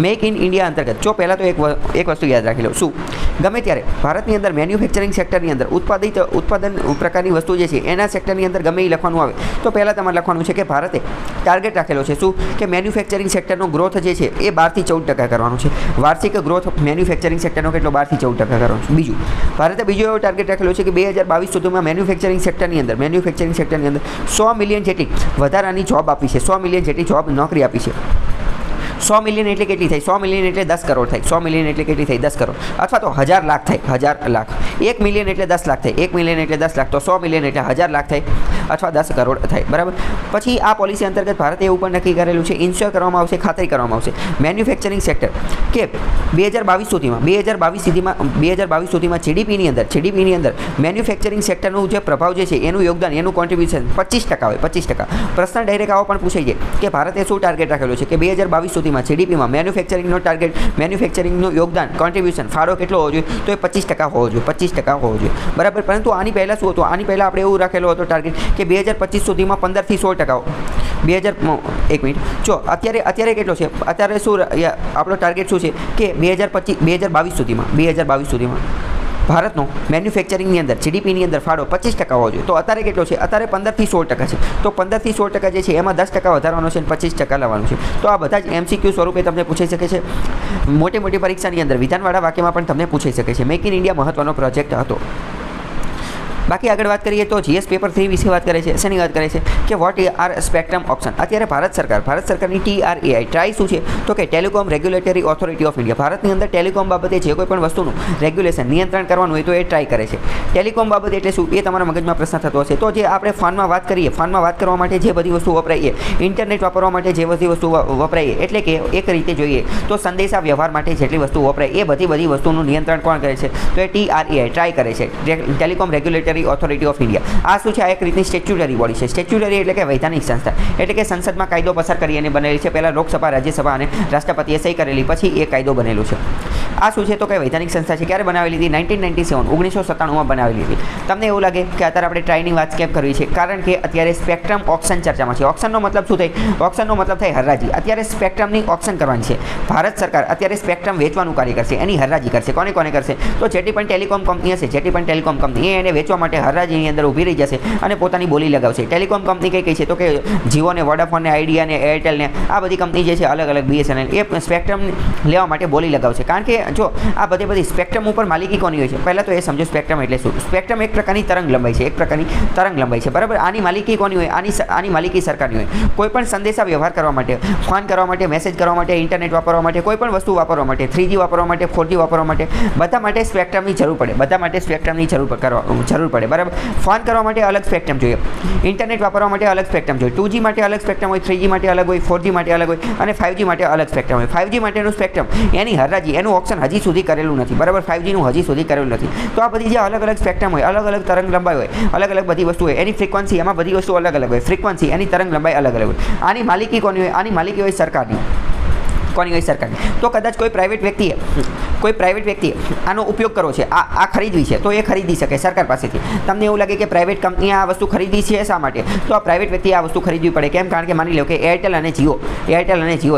મેક ઇન ઇન્ડિયા અંતર્ગત જો પહેલાં તો એક વસ્તુ યાદ રાખી લો, શું ગમે ત્યારે ભારતની અંદર મેન્યુફેક્ચરિંગ સેક્ટરની અંદર ઉત્પાદન પ્રકારની વસ્તુ જે છે એના સેક્ટરની અંદર ગમે એ લખવાનું આવે તો પહેલાં તમારે લખવાનું છે કે ભારતે ટાર્ગેટ રાખેલો છે શું કે મેન્યુફેક્ચરિંગ સેક્ટરનો ગ્રોથ જે છે એ 12 થી 14% કરવાનો છે. વાર્ષિક ગ્રોથ મેન્યુફેક્ચરિંગ સેક્ટરનો કેટલો? 12 થી 14% કરવાનો છે. બીજું, ભારતે બીજો એવો ટાર્ગેટ રાખેલો છે કે 2022 સુધીમાં મેન્યુફેક્ચરિંગ સેક્ટરની અંદર 100 મિલિયન જેટલી વધારાની જોબ આપી છે, 100 મિલિયન જેટલી જોબ નોકરી આપી છે. 100 મિલિયન એટલે કેટલી થાય? 100 મિલિયન એટલે 10 કરોડ થાય. 100 મિલિયન એટલે કેટલી થાય? 10 કરોડ. અથવા તો 1000 લાખ થાય, 1000 લાખ. 1 મિલિયન એટલે 10 લાખ થાય, 1 મિલિયન એટલે 10 લાખ. તો 100 મિલિયન એટલે 1000 લાખ થાય અથવા 10 કરોડ થાય, બરાબર. પછી આ પોલિસી અંતર્ગત ભારતે એવું પણ નક્કી કરેલું છે, ઇન્શ્યોર કરવામાં આવશે, ખાતરી કરવામાં આવશે મેન્યુફેક્ચરિંગ સેક્ટર કે 2022 સુધીમાં જીડીપીની અંદર મેન્યુફેક્ચરિંગ સેક્ટરનું જે પ્રભાવ જે છે એનું યોગદાન, એનું કોન્ટ્રીબ્યુશન 25% હોય, 25%. પ્રશ્ન ડાયરેક્ટ આવો પણ પૂછાઈ જાય કે ભારતે શું ટાર્ગેટ રાખેલો છે કે 2022 સુધીમાં જીડીપીમાં મેન્યુફેક્ચરિંગનો ટાર્ગેટ, મેન્યુફેક્ચરિંગનું યોગદાન, કોન્ટ્રીબ્યુશન, ફાળો કેટલો હોવો જોઈએ? તો એ 25% હોવો જોઈએ, 25% હોવો જોઈએ, બરાબર. પરંતુ આની પહેલાં શું હતું? આની પહેલાં આપણે એવું રાખેલો હતો ટાર્ગેટ કે 2025 સુધીમાં 15 થી 16%. એક મિનિટ, જો અત્યારે કેટલો છે? અત્યારે શું આપણો ટાર્ગેટ શું છે કે 2022 સુધીમાં ભારતનો મેન્યુફેક્ચરિંગની અંદર જીડીપીની અંદર ફાળો 25% હોવો જોઈએ. તો અત્યારે કેટલો છે? અત્યારે 15 થી 16% છે. તો 15 થી 16% જે છે એમાં 10% વધારવાનો છે અને 25% લાવવાનું છે. તો આ બધા જ MCQ સ્વરૂપે તમને પૂછાઈ શકે છે. મોટી પરીક્ષાની અંદર વિધાનવાળા વાક્યમાં પણ તમને પૂછાઈ શકે છે. મેક ઇન ઇન્ડિયા મહત્વનો પ્રોજેક્ટ હતો. બાકી આગળ વાત કરીએ તો જીએસ પેપર 3 વિશે વાત કરે છે. શેની વાત કરે છે કે વોટ આર સ્પેક્ટ્રમ ઓપ્શન. અત્યારે ભારત સરકારની TRAI, ટ્રાય શું છે તો કે telecom regulatory authority of India, ભારતની અંદર ટેલિકોમ બાબતે જે કોઈ પણ વસ્તુનું રેગ્યુલેશન, નિયંત્રણ કરવાનું હોય તો એ ટ્રાય કરે છે. ટેલિકોમ બાબત એટલે શું? એ તમારા મગજમાં પ્રશ્ન થતો હશે. તો જે આપણે ફોનમાં વાત કરીએ, ફોનમાં વાત કરવા માટે જે બધી વસ્તુ વપરાઈએ, ઇન્ટરનેટ વાપરવા માટે જે બધી વસ્તુ વપરાઈએ, એટલે કે એક રીતે જોઈએ તો સંદેશા વ્યવહાર માટે જેટલી વસ્તુ વપરાય એ બધી વસ્તુનું નિયંત્રણ કોણ કરે છે? તો એ TRAI, ટ્રાય કરે છે, telecom regulatory authority of India. આ શું છે? આ એક રીતની સ્ટેચ્યુટરી બોડી છે. સ્ટેચ્યુટરી એટલે કે વૈધાનિક સંસ્થા, એટલે કે સંસદમાં કાયદો પસાર કરી અને બનેલી છે. પહેલાં લોકસભા, રાજ્યસભા અને રાષ્ટ્રપતિએ સહી કરેલી, પછી એ કાયદો બનેલું છે. આ શું છે તો કે વૈધાનિક સંસ્થા છે. ક્યારે બનાવેલી હતી? 1997 બનાવેલી હતી. તમને એવું લાગે કે અત્યારે આપણે ટ્રાયની વાત કેમ કરવી છે? કારણ કે અત્યારે સ્પેક્ટ્રમ ઓપ્શન ચર્ચામાં છે. ઓપ્શનનો મતલબ શું થાય? ઓપ્શનનો મતલબ થાય હરાજી. અત્યારે સ્પેક્ટ્રમની ઓપ્શન કરવાની છે. ભારત સરકાર અત્યારે સ્પેક્ટ્રમ વેચવાનું કાર્ય કરશે, એની હરાજી કરશે. કોને કરશે? તો જેટલી પણ ટેલિકોમ કંપની હશે, એને વેચવા માટે હરાજીની અંદર ઊભી રહી જશે અને પોતાની બોલી લગાવશે. ટેલિકોમ કંપની કઈ છે તો કે જીઓ ને, વોડાફોન ને, આઈડિયા ને, એરટેલ ને, આ બધી કંપની જે છે અલગ BSNL, એ સ્પેક્ટ્રમ લેવા માટે બોલી લગાવશે. કારણ કે જો આ બધી સ્પેક્ટ્રમ ઉપર માલિકી કોની હોય છે? પહેલાં તો એ સમજો સ્પેક્ટ્રમ એટલે શું. સ્પેક્ટ્રમ એક પ્રકારની તરંગ લંબાઈ છે, એક પ્રકારની તરંગ લંબાઈ છે, બરાબર. આની માલિકી કોની હોય? આની માલિકી સરકારની હોય. કોઈ પણ સંદેશા વ્યવહાર કરવા માટે, ફોન કરવા માટે, મેસેજ કરવા માટે, ઇન્ટરનેટ વાપરવા માટે, કોઈ પણ વસ્તુ વાપરવા માટે, 3G વાપરવા માટે, 4G વાપરવા માટે, બધા માટે સ્પેક્ટ્રમની જરૂર પડે. બધા માટે સ્પેક્ટ્રમની જરૂર પડે, બરાબર. ફોન કરવા માટે અલગ સ્પેક્ટ્રમ જોઈએ, ઇન્ટરનેટ વાપરવા માટે અલગ સ્પેક્ટ્રમ જોઈએ, 2G માટે અલગ સ્પેક્ટ્રમ હોય, 3G માટે અલગ હોય, 4G માટે અલગ હોય અને 5G માટે અલગ સ્પેક્ટ્રમ હોય. 5G માટેનું સ્પેક્ટ્રમ એની હરાજી, એનું ઓપ્શન હજી સુધી કરેલું નથી, બરાબર. 5G નું હજી સુધી કરેલું નથી. તો આ બધી જે અલગ અલગ સ્પેક્ટ્રમ હોય, અલગ અલગ તરંગ લંબાઈ હોય, અલગ અલગ બધી વસ્તુ હોય, એની ફ્રીક્વન્સી, એમાં બધી વસ્તુ અલગ અલગ હોય. ફ્રીક્વન્સી, એની તરંગ લંબાઈ અલગ અલગ હોય. આની માલિકી કોની હોય? આની માલિકી હોય સરકારની. કોની હોય? સરકારની. તો કદાચ કોઈ પ્રાઇવેટ વ્યક્તિએ આનો ઉપયોગ કરવો છે, આ ખરીદવી છે, તો એ ખરીદી શકે સરકાર પાસેથી. તમને એવું લાગે કે પ્રાઇવેટ કંપનીએ આ વસ્તુ ખરીદી છે, શા માટે? તો આ પ્રાઇવેટ વ્યક્તિએ આ વસ્તુ ખરીદવી પડે. કેમ? કારણ કે માની લો કે એરટેલ અને જીઓ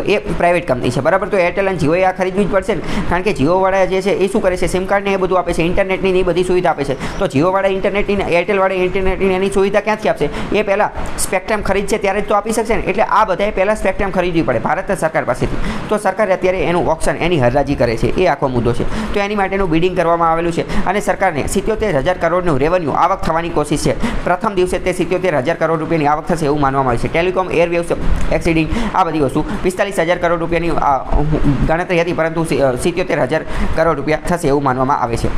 એ પ્રાઇવેટ કંપની છે, બરાબર. તો એરટેલ અને જીઓએ આ ખરીદવી જ પડશે ને, કારણ કે જીઓવાળા જે છે એ શું કરે છે? સિમ કાર્ડને એ બધું આપે છે, ઇન્ટરનેટની એ બધી સુવિધા આપે છે. તો જીઓવાળા ઇન્ટરનેટની, એરટેલવાળા ઇન્ટરનેટની એની સુવિધા ક્યાંથી આપશે? એ પહેલાં સ્પેક્ટ્રમ ખરીદશે ત્યારે જ તો આપી શકશે ને. એટલે આ બધાએ પહેલાં સ્પેક્ટ્રમ ખરીદવી પડે ભારત સરકાર પાસેથી. તો સરકાર અત્યારે એનું ઓપ્શન, એની હરાજી કરે છે, એ આખો મુદ્દો છે. તો એની માટેનું બિડિંગ કરવામાં આવેલું છે અને સરકારને 77,000 કરોડનું રેવન્યુ આવક થવાની કોશિશ છે. પ્રથમ દિવસે તે 77,000 કરોડ રૂપિયાની આવક થશે એવું માનવામાં આવે છે. ટેલિકોમ, એરવેવ્સ, એક્સિડિંગ, આ બધી વસ્તુ 45,000 કરોડ રૂપિયાની ગણતરી હતી, પરંતુ 77,000 કરોડ રૂપિયા થશે એવું માનવામાં આવે છે.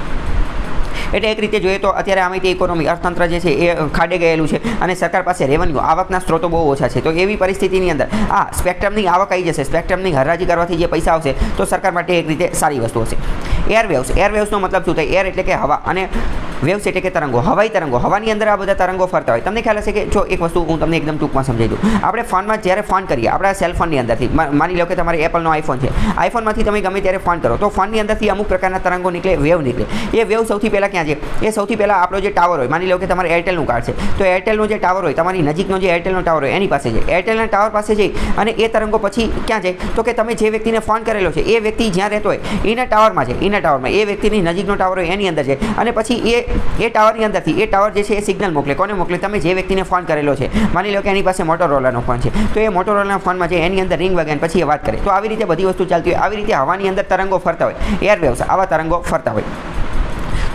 એટલે એક રીતે જોઈએ તો અત્યારે આમાંથી ઇકોનોમી, અર્થતંત્ર જે છે એ ખાડે ગયેલું છે અને સરકાર પાસે રેવન્યુ, આવકના સ્ત્રોતો બહુ ઓછા છે. તો એવી પરિસ્થિતિની અંદર આ સ્પેક્ટ્રમની આવક આવી જશે, સ્પેક્ટ્રમની હરાજી કરવાથી જે પૈસા આવશે તો સરકાર માટે એક રીતે સારી વસ્તુ હશે. એરવેવ્સનો મતલબ શું થાય? એર એટલે કે હવા અને વેવ્સ એટલે કે તરંગો, હવાઈ તરંગો. હવાની અંદર આ બધા તરંગો ફરતા હોય. તમને ખ્યાલ હશે કે જો એક વસ્તુ હું તમને એકદમ ટૂંકમાં સમજાવી દઉં. આપણે ફોનમાં જ્યારે ફોન કરીએ, આપણા સેલફોનની અંદરથી, માની લો કે તમારે એપલનો આઈફોન છે, આઈફોનમાંથી તમે ગમે ત્યારે ફોન કરો તો ફોનની અંદરથી અમુક પ્રકારના તરંગો નીકળે, વેવ નીકળે. એ વેવ સૌથી પહેલાં ક્યાં છે? એ સૌથી પહેલાં આપણો જે ટાવર હોય, માની લો કે તમારે એરટેલનું કાર્ડ છે, તો એરટેલનો જે ટાવર હોય, તમારી નજીકનો જે એરટેલનો ટાવર હોય એની પાસે જાય. એરટેલના ટાવર પાસે જઈ અને એ તરંગો પછી ક્યાં જાય? તો કે તમે જે વ્યક્તિને ફોન કરેલો છે એ વ્યક્તિ જ્યાં રહેતો હોય એના ટાવરમાં જાય, એના ટાવરમાં એ વ્યક્તિની નજીકનો ટાવર હોય એની અંદર જાય અને પછી એ ટાવરની અંદરથી એ ટાવર જે છે એ સિગ્નલ મોકલે. કોને મોકલે? તમે જે વ્યક્તિને ફોન કરેલો છે. માની લો કે એની પાસે મોટોરોલાનો ફોન છે, તો એ મોટોરોલાના ફોનમાં જે એની અંદર રિંગ વાગે પછી એ વાત કરે. તો આવી રીતે બધી વસ્તુ ચાલતી હોય. આવી રીતે હવાની અંદર તરંગો ફરતા હોય, એરવેવ્સ, આવા તરંગો ફરતા હોય.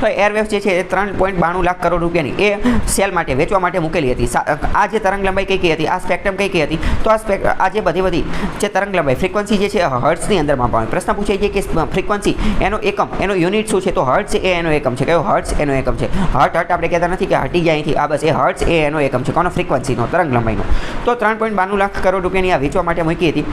તો એરવેવ્સ જે છે એ 3.92 લાખ કરોડ રૂપિયાની એ સેલ માટે, વેચવા માટે મૂકેલી હતી. આ જે તરંગ લંબાઈ કઈ હતી, આ સ્પેક્ટ્રમ કઈ હતી? તો આ જે બધી જે તરંગ લંબાઈ, ફ્રીક્વન્સી જે છે હર્ટ્ઝની અંદર માપવામાં. પ્રશ્ન પૂછાય છે કે ફ્રીક્વન્સી એનો એકમ, એનો યુનિટ શું છે? તો હર્ટ્ઝ એ એનો એકમ છે. કયો? હર્ટ્ઝ એનો એકમ છે. હર્ટ આપણે કહેતા નથી કે હટી જાય અહીંથી, આ બસ એ હર્ટ્ઝ એ એનો એકમ છે. કોનો? ફ્રીક્વન્સીનો, તરંગ લંબાઈનો. તો 3.92 લાખ કરોડ રૂપિયાની આ વેચવા માટે મૂકી હતી.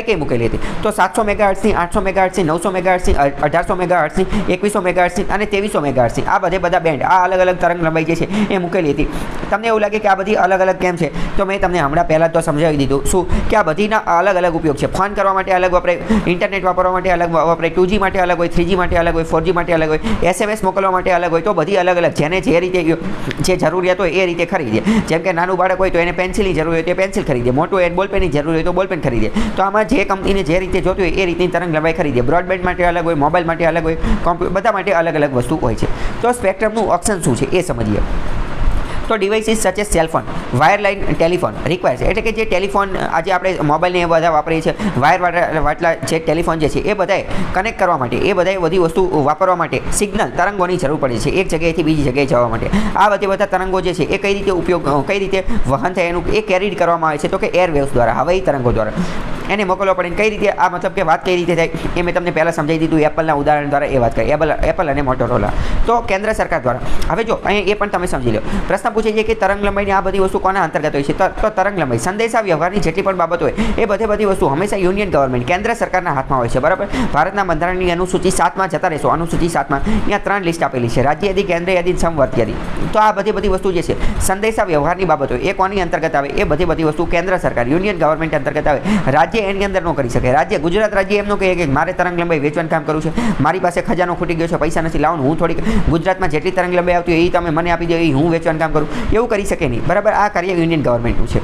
કઈ મૂકેલી હતી? તો 700 મેગાહર્ટ્ઝની, 800 મેગાહર્ટ્ઝની, 900 મેગાહર્ટ્ઝની, 1800 મેગાહર્ટ્ઝની, 2100 મેગાહર્ટ્ઝની અને 2300 મેગાહર્ટ્ઝની. આ બધા બેન્ડ, આ અલગ અલગ તરંગ લંબાઈ જે છે એ મૂકેલી હતી. તમને એવું લાગે કે આ બધી અલગ અલગ કેમ છે? તો મેં તમને હમણાં પહેલાં તો સમજાવી દીધું શું કે આ બધીના અલગ અલગ ઉપયોગ છે. ફોન કરવા માટે અલગ વપરાય, ઇન્ટરનેટ વાપરવા માટે અલગ વપરાય, 2G માટે અલગ હોય, 3G માટે અલગ હોય, 4G માટે અલગ હોય, SMS મોકલવા માટે અલગ હોય. તો બધી અલગ અલગ, જેને જે રીતે જે જરૂરિયાત હોય એ રીતે ખરીદે. જેમ કે નાનું બાળક હોય તો એને પેન્સિલની જરૂર હોય તો એ પેન્સિલ ખરીદે, મોટું એને બોલપેનની જરૂર હોય તો બોલપેન ખરીદે. તો આમાં જે કંપનીને જે રીતે જોતું હોય એ રીતની તરંગ લંબાઈ ખરીદે. બ્રોડબેન્ડ માટે અલગ હોય, મોબાઈલ માટે અલગ હોય, બધા માટે અલગ અલગ વસ્તુ હોય છે. તો સ્પેક્ટ્રમનું ઓપ્શન શું છે એ સમજીએ. તો devices such as cellphone, wireline telephone require છે. એટલે કે જે ટેલિફોન આજે આપણે મોબાઈલને એ બધા વાપરીએ છીએ, વાયરવાળા જે ટેલિફોન જે છે એ બધાએ કનેક્ટ કરવા માટે, એ બધાએ બધી વસ્તુ વાપરવા માટે સિગ્નલ, તરંગોની જરૂર પડે છે એક જગ્યાએથી બીજી જગ્યાએ જવા માટે. આ બધા તરંગો જે છે એ કઈ રીતે ઉપયોગ, કઈ રીતે વહન થાય એનું એ કેરીડ કરવામાં આવે છે? તો કે એરવેવ્સ દ્વારા, હવાઈ તરંગો દ્વારા એને મોકલવા પડે. કઈ રીતે આ મતલબ કે વાત કઈ રીતે થાય એ મેં તમને પહેલાં સમજાવી દીધું. એપલના ઉદાહરણ દ્વારા એ વાત કરી, એપલ અને મોટોરોલા. તો કેન્દ્ર સરકાર દ્વારા. હવે જો અહીંયા એ પણ તમે સમજી લો. પ્રશ્ન પૂછે છે કે તરંગ લંબાઈની આ બધી વસ્તુ કોના અંતર્ગત હોય છે? તો તરંગ લંબાઈ, સંદેશા વ્યવહારની જેટલી પણ બાબત હોય એ બધી વસ્તુ હંમેશા યુનિયન ગવર્મેન્ટ, કેન્દ્ર સરકારના હાથમાં હોય છે, બરાબર. ભારતના બંધારણની અનુસૂચિ 7માં જતા રહેશો. અનુસૂચિ 7માં અહીંયા 3 લિસ્ટ આપેલી છે: રાજ્ય યાદી, કેન્દ્ર યાદી, સમવર્તી યાદી. તો આ બધી વસ્તુ જે છે સંદેશા વ્યવહારની બાબત હોય એ કોની અંતર્ગત આવે? એ બધી વસ્તુ કેન્દ્ર સરકાર, યુનિયન ગવર્મેન્ટ અંતર્ગત આવે. રાજ્ય એની અંદર ન કરી શકે. રાજ્ય, ગુજરાત રાજ્ય એમ ન કહે કે મારે તરંગ લંબાઈ વેચવાનું કામ કરવું છે, મારી પાસે ખજાનો ખૂટી ગયો છે, પૈસા નથી, લાવવાનું હું થોડીક ગુજરાતમાં જેટલી તરંગ લંબાઈ આવતી હોય એ તમે મને આપી દો, એ હું વેચવાનું કામ કરું, એવું કરી શકે નહીં, બરાબર. આ કાર્ય યુનિયન ગવર્મેન્ટનું છે.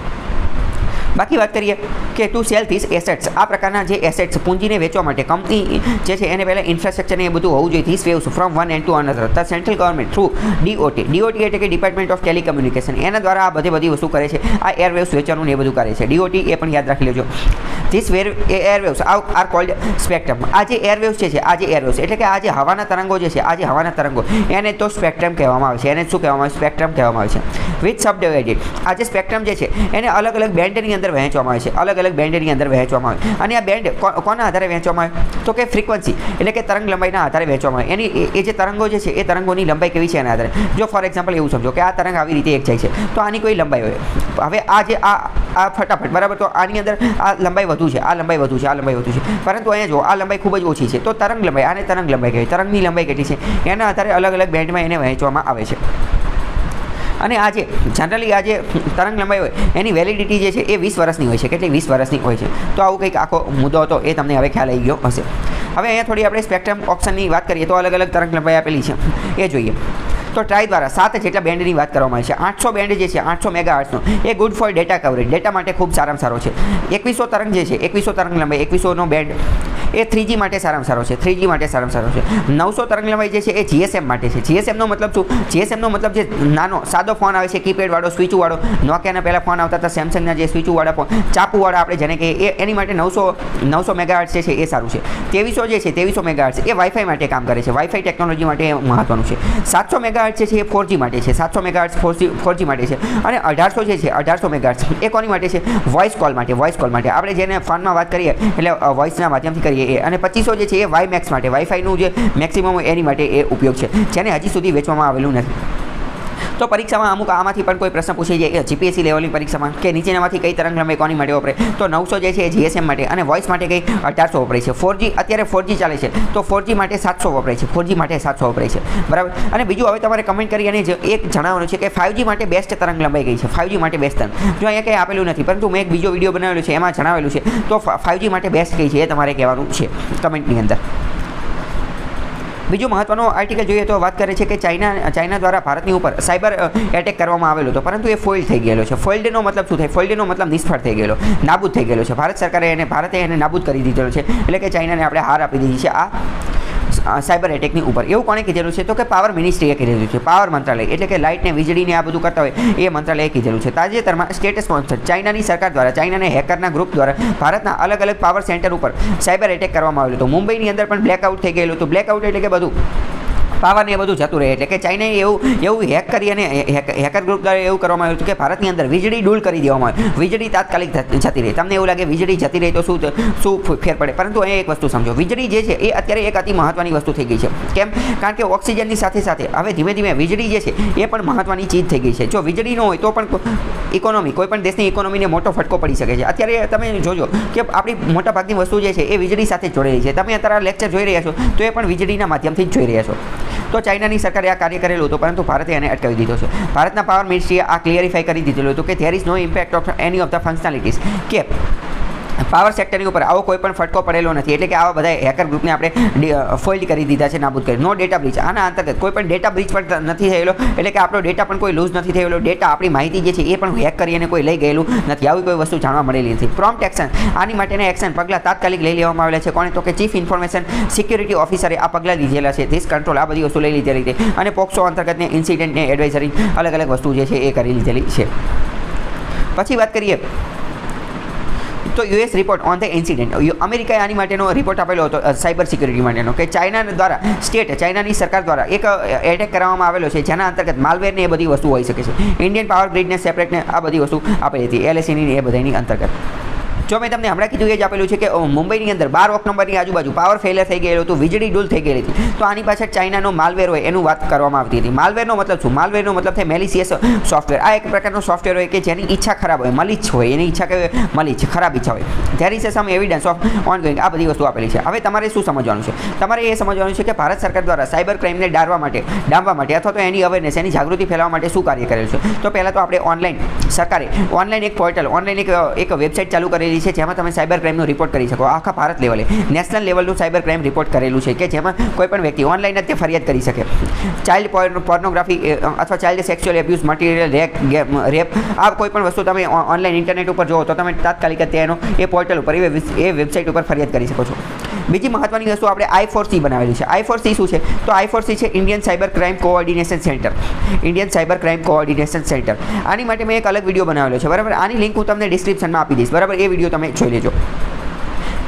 બાકી વાત કરીએ કે ટુ સેલ ધીસ એસેટ્સ, આ પ્રકારના જે એસેટ્સ પૂંજીને વેચવા માટે કંપની જે છે એને પહેલાં ઇન્ફ્રાસ્ટ્રક્ચર એ બધું હોવું જોઈએ. This waves from one and to another the central government through DOT એટલે કે ડિપાર્ટમેન્ટ ઓફ ટેલિકમ્યુનિકેશન, એના દ્વારા આ બધી વસ્તુ કરે છે. આ એરવેવ્સ વેચવાનું એ બધું કરે છે. DOT એ પણ યાદ રાખી લેજો. This airwaves are called spectrum. આ જે એરવેવ્સ છે આ જે એરવેવ્સ એટલે કે આ જે હવાના તરંગો જે છે, આ જે હવાના તરંગો એને તો સ્પેક્ટ્રમ કહેવામાં આવે છે. એને શું કહેવામાં આવે છે? સ્પેક્ટ્રમ કહેવામાં આવે છે. વિથ સબડિવાઇડેડ, આ જે સ્પેક્ટ્રમ જે છે એને અલગ અલગ બેન્ડની અંદર વહેંચવામાં આવે છે. અલગ અલગ બેન્ડની અંદર વહેંચવામાં આવે. અને આ બેન્ડ કોના આધારે વહેંચવામાં આવે? તો કે ફ્રીક્વન્સી એટલે કે તરંગ લંબાઈના આધારે વહેંચવામાં આવે. એની એ જે તરંગો જે છે એ તરંગોની લંબાઈ કેવી છે એના આધારે. જો ફોર એક્ઝામ્પલ એવું સમજો કે આ તરંગ આવી રીતે એક જાય છે તો આની કોઈ લંબાઈ હોય. હવે આ જે આ ફટાફટ બરાબર, તો આની અંદર આ લંબાઈ વધુ છે, આ લંબાઈ વધુ છે, આ લંબાઈ વધુ છે. પરંતુ અહીંયા જો આ લંબાઈ ખૂબ જ ઓછી છે તો તરંગ લંબાઈ, આને તરંગ લંબાઈ કહેવાય. તરંગની લંબાઈ કેટલી છે એના આધારે અલગ અલગ બેન્ડમાં એને વહેંચવામાં આવે છે. અને આ જે જનરલી આ જે તરંગ લંબાઈ હોય એની વેલિડિટી જે છે એ 20 વર્ષની હોય છે. કેટલી? 20 વર્ષની હોય છે. તો આવું કંઈક આખો મુદ્દો હતો, એ તમને હવે ખ્યાલ આવી ગયો હશે. હવે અહીંયા થોડી આપણે સ્પેક્ટ્રમ ઓપ્શનની વાત કરીએ તો અલગ અલગ તરંગ લંબાઈ આપેલી છે એ જોઈએ. તો ટ્રાય દ્વારા 7 જેટલા બેન્ડની વાત કરવામાં આવે છે. 800 બેન્ડ જે છે 800 મેગાહર્ટ્ઝનો એ good for data coverage, data માટે ખૂબ સારામાં સારો છે. 2100 તરંગ જે છે 2100 તરંગ લંબાઈ 2100નો બેન્ડ એ 3G માટે સારામાં સારો છે. 3G માટે સારામાં સારો છે. 900 તરંગ લંબાઈ જે છે એ GSM માટે છે. GSMનો મતલબ શું? GSMનો મતલબ જે નાનો સાદો ફોન આવે છે કીપેડ વાળો, સ્વિચો વાળો, નોકિયાના પહેલા ફોન આવતા હતા, સેમસંગના જે સ્વિચો વાળા ફોન, ચાપુ વાળા આપણે જેને કે એની માટે 900 મેગાહર્ટ્ઝ જે છે એ સારું છે. 2300 જે છે 2300 મેગાહર્ટ્ઝ એ વાઈફાઈ માટે કામ કરે છે. વાઈફાઈ ટેકનોલોજી માટે એ મહત્વનું છે. 700 મેગાહર્ટ્ઝ જે છે એ 4G માટે છે. 700 મેગાહર્ટ્ઝ 4G માટે છે. અને 1800 જે છે 1800 મેગાહર્ટ્ઝ એ કોની માટે છે? વોઇસ કોલ માટે. વોઇસ કોલ માટે આપણે જેને ફોનમાં વાત કરીએ એટલે વોઇસના માધ્યમથી કરીએ એ. અને 2500 જે છે એ વાયમેક્સ માટે, વાઈફાઈનું જે મેક્સિમમ એની માટે એ ઉપયોગ છે, જેને હજી સુધી વેચવામાં આવેલું નથી. તો પરીક્ષામાં અમુક આમાંથી પણ કોઈ પ્રશ્ન પૂછાઈ જાય જીપીએસસી લેવલની પરીક્ષામાં કે નીચેનામાંથી કઈ તરંગ લંબાઈ કોની માટે વપરાય, તો 900 જે છે એ GSM માટે અને વોઇસ માટે કઈ 1800 વપરાય છે. 4G અત્યારે 4G ચાલે છે તો 4G માટે 700 વપરાય છે. 4G માટે 700 વપરાય છે, બરાબર. અને બીજું હવે તમારે કમેન્ટ કરી અને એક જણાવવાનું છે કે 5G માટે બેસ્ટ તરંગ લંબાઈ કઈ છે. 5G માટે બેસ્ટ તરંગ જો અહીંયા કંઈ આપેલું નથી, પરંતુ મેં એક બીજો વિડીયો બનાવેલો છે એમાં જણાવેલું છે. તો 5G માટે બેસ્ટ કઈ છે એ તમારે કહેવાનું છે કમેન્ટની અંદર. બીજું મહત્વનો આર્ટિકલ જોઈએ તો વાત કરે છે કે ચાઇના દ્વારા ભારતની ઉપર સાયબર એટેક કરવામાં આવેલો હતો, પરંતુ એ ફોઇલ થઈ ગયેલો છે. ફોઇલ્ડનો મતલબ શું થાય? ફોઇલ્ડનો મતલબ નિષ્ફળ થઈ ગયેલો, નાબૂદ થઈ ગયેલો છે. ભારતે એને નાબૂદ કરી દીધેલો છે. એટલે કે ચાઇનાને આપણે હાર આપી દીધી છે આ સાયબર એટેકની ઉપર. એવું કોણે કીધેલું છે? તો કે પાવર મિનિસ્ટ્રીએ કીધેલું છે. પાવર મંત્રાલય એટલે કે લાઇટને વીજળીને આ બધું કરતા હોય એ મંત્રાલયે કીધેલું છે. તાજેતરમાં સ્ટેટ સ્પોન્સર ચાઇનાની સરકાર દ્વારા ચાઇનાના હેકરના ગ્રુપ દ્વારા ભારતના અલગ અલગ પાવર સેન્ટર ઉપર સાયબર એટેક કરવામાં આવેલું હતું. મુંબઈની અંદર પણ બ્લેકઆઉટ થઈ ગયેલું હતું. બ્લેકઆઉટ એટલે કે બધું પાવરને એ બધું જતું રહે. એટલે કે ચાઇનાએ એવું હેક કરી અને હેકર ગ્રુપ દ્વારા એવું કરવામાં આવ્યું હતું કે ભારતની અંદર વીજળી ડૂલ કરી દેવામાં આવે. વીજળી તાત્કાલિક જતી રહે. તમને એવું લાગે વીજળી જતી રહે તો શું ફેર પડે? પરંતુ અહીંયા એક વસ્તુ સમજો, વીજળી જે છે એ અત્યારે એક અતિ મહત્ત્વની વસ્તુ થઈ ગઈ છે. કેમ? કારણ કે ઓક્સિજનની સાથે સાથે હવે ધીમે ધીમે વીજળી જે છે એ પણ મહત્ત્વની ચીજ થઈ ગઈ છે. જો વીજળી ન હોય તો પણ ઇકોનોમી, કોઈ પણ દેશની ઇકોનોમીને મોટો ફટકો પડી શકે છે. અત્યારે તમે જોજો કે આપણી મોટાભાગની વસ્તુ જે છે એ વીજળી સાથે જ જોડેલી છે. તમે અત્યારે લેક્ચર જોઈ રહ્યા છો તો એ પણ વીજળીના માધ્યમથી જ જોઈ રહ્યા છો. તો ચાઇનાની સરકારે આ કાર્ય કરેલું હતું, પરંતુ ભારતે એને અટકાવી દીધો છે. ભારતના પાવર મિનિસ્ટ્રીએ આ ક્લિયરિફાઈ કરી દીધેલું હતું કે there is no impact of any of the functionalities, કે પાવર સેક્ટરની ઉપર આવો કોઈ પણ ફટકો પડેલો નથી. એટલે કે આવા બધા હેકર ગ્રુપને આપણે ફોઇલ્ડ કરી દીધા છે, નાબૂદ કરી. નો ડેટા બ્રીચ, આના અંતર્ગત કોઈ પણ ડેટા બ્રીચ પણ નથી થયેલો. એટલે કે આપણો ડેટા પણ કોઈ લૂઝ નથી થયેલો. ડેટા, આપણી માહિતી જે છે એ પણ હેક કરી અને કોઈ લઈ ગયેલું નથી. આવી કોઈ વસ્તુ જાણવા મળેલી નથી. પ્રોમ્પ્ટ એક્શન, આની માટેના એક્શન પગલાં તાત્કાલિક લઈ લેવામાં આવેલા છે. કોણે? તો કે ચીફ ઇન્ફોર્મેશન સિક્યુરિટી ઓફિસરે આ પગલાં લીધેલા છે. ધીસ કંટ્રોલ, આ બધી વસ્તુ લઈ લીધેલી છે. અને પોક્સો અંતર્ગતને ઇન્સિડન્ટને એડવાઇઝરી અલગ અલગ વસ્તુ જે છે એ કરી લીધેલી છે. પછી વાત કરીએ તો US report on the incident. અમેરિકાએ આની માટેનો રિપોર્ટ આપેલો હતો સાયબર સિક્યુરિટી માટેનો, કે ચાઇના દ્વારા ચાઇનાની સરકાર દ્વારા એક એટેક કરવામાં આવેલો છે, જેના અંતર્ગત માલવેરને એ બધી વસ્તુ હોઈ શકે છે. ઇન્ડિયન પાવર ગ્રીડને સેપરેટને આ બધી વસ્તુ આપેલી હતી, એલએસસીની એ બધાની અંતર્ગત. જો મેં તમને હમણાં કીધું એ જ આપેલું છે કે મુંબઈની અંદર 12 ઓક્ટોબરની આજુબાજુ પાવર ફેલિયર થઈ ગયેલું હતું, વીજળી ડૂલ થઈ ગયેલી હતી. તો આની પાછળ ચાઇનાનો માલવેર હોય એનું વાત કરવામાં આવતી હતી. માલવેરનો મતલબ શું? માલવેરનો મતલબ થાય મેલિસિયસ સોફ્ટવેર. આ એક પ્રકારનો સોફ્ટવેર હોય કે જેની ઈચ્છા ખરાબ હોય, મલિચ્છ હોય, એની ઈચ્છા કે મલિચ્છ, ખરાબ ઈચ્છા હોય. There is sum evidence of on going. આ બધી વસ્તુ આપેલી છે. હવે તમારે શું સમજવાનું છે? તમારે એ સમજવાનું છે કે ભારત સરકાર દ્વારા સાયબર ક્રાઇમને ડામવા માટે અથવા તો એની અવેરનેસ, એની જાગૃતિ ફેલાવવા માટે શું કાર્ય કરેલું છે? તો પહેલાં તો આપણે સરકારે ઓનલાઈન એક પોર્ટલ, ઓનલાઈન એક વેબસાઇટ ચાલુ કરેલી કરેલી છે જેમાં તમે સાયબર ક્રાઇમનો રિપોર્ટ કરી શકો. આખા ભારત લેવલે નેશનલ લેવલનું સાયબર ક્રાઇમ રિપોર્ટ કરેલું છે કે જેમાં કોઈ પણ વ્યક્તિ ઓનલાઈન જ તે ફરિયાદ કરી શકે. ચાઇલ્ડ પોર્નોગ્રાફી અથવા child sexual abuse, material rape, આ કોઈ પણ વસ્તુ તમે ઓનલાઈન ઇન્ટરનેટ ઉપર જોવો તો તમે તાત્કાલિક જ તેનો એ પોર્ટલ ઉપર એ વેબસાઇટ ઉપર ફરિયાદ કરી શકો છો. બીજી મહત્વની વસ્તુ આપણે I4C બનાવેલી છે. I4C શું છે? તો I4C છે Indian cyber crime coordination centre. Indian cyber crime coordination centre. આની માટે મેં એક અલગ વિડીયો બનાવેલો છે, બરાબર. આની લિંક હું તમને ડિસ્ક્રિપ્શનમાં આપી દઈશ, બરાબર. એ વિડીયો તમે જોઈ લેજો.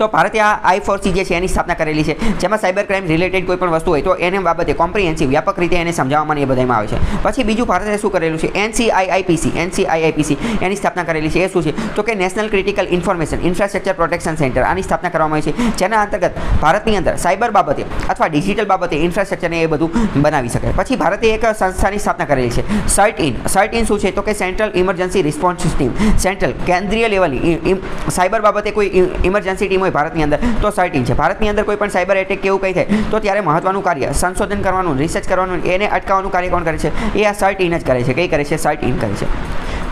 તો ભારતે આ I4C જે છે એની સ્થાપના કરેલી છે, જેમાં સાયબર ક્રાઇમ રિલેટેડ કોઈ પણ વસ્તુ હોય તો એને બાબતે કોમ્પ્રિહેન્સિવ વ્યાપક રીતે એને સમજાવવામાં એ બધામાં આવે છે. પછી બીજું ભારતે શું કરેલું છે? NCIIPC એની સ્થાપના કરેલી છે. એ શું છે? તો કે national critical information infrastructure protection centre. આની સ્થાપના કરવામાં આવી છે, જેના અંતર્ગત ભારતની અંદર સાયબર બાબતે અથવા ડિજિટલ બાબતે ઇન્ફ્રાસ્ટ્રક્ચરને એ બધું બનાવી શકે. પછી ભારતે એક સંસ્થાની સ્થાપના કરેલી છે, CERT-IN શું છે? તો કે central emergency response team. Central કેન્દ્રીય લેવલની સાયબર બાબતે કોઈ ઇમરજન્સી ટીમ ભારતની અંદર તો CERT-IN છે. ભારતની અંદર કોઈ પણ સાયબર એટેક કેવું કંઈ થાય તો ત્યારે મહત્વનું કાર્ય સંશોધન કરવાનું, રિસર્ચ કરવાનું, એને અટકાવવાનું કાર્ય કોણ કરે છે? એ આ CERT-IN જ કરે છે. કઈ કરે છે? CERT-IN કરે છે.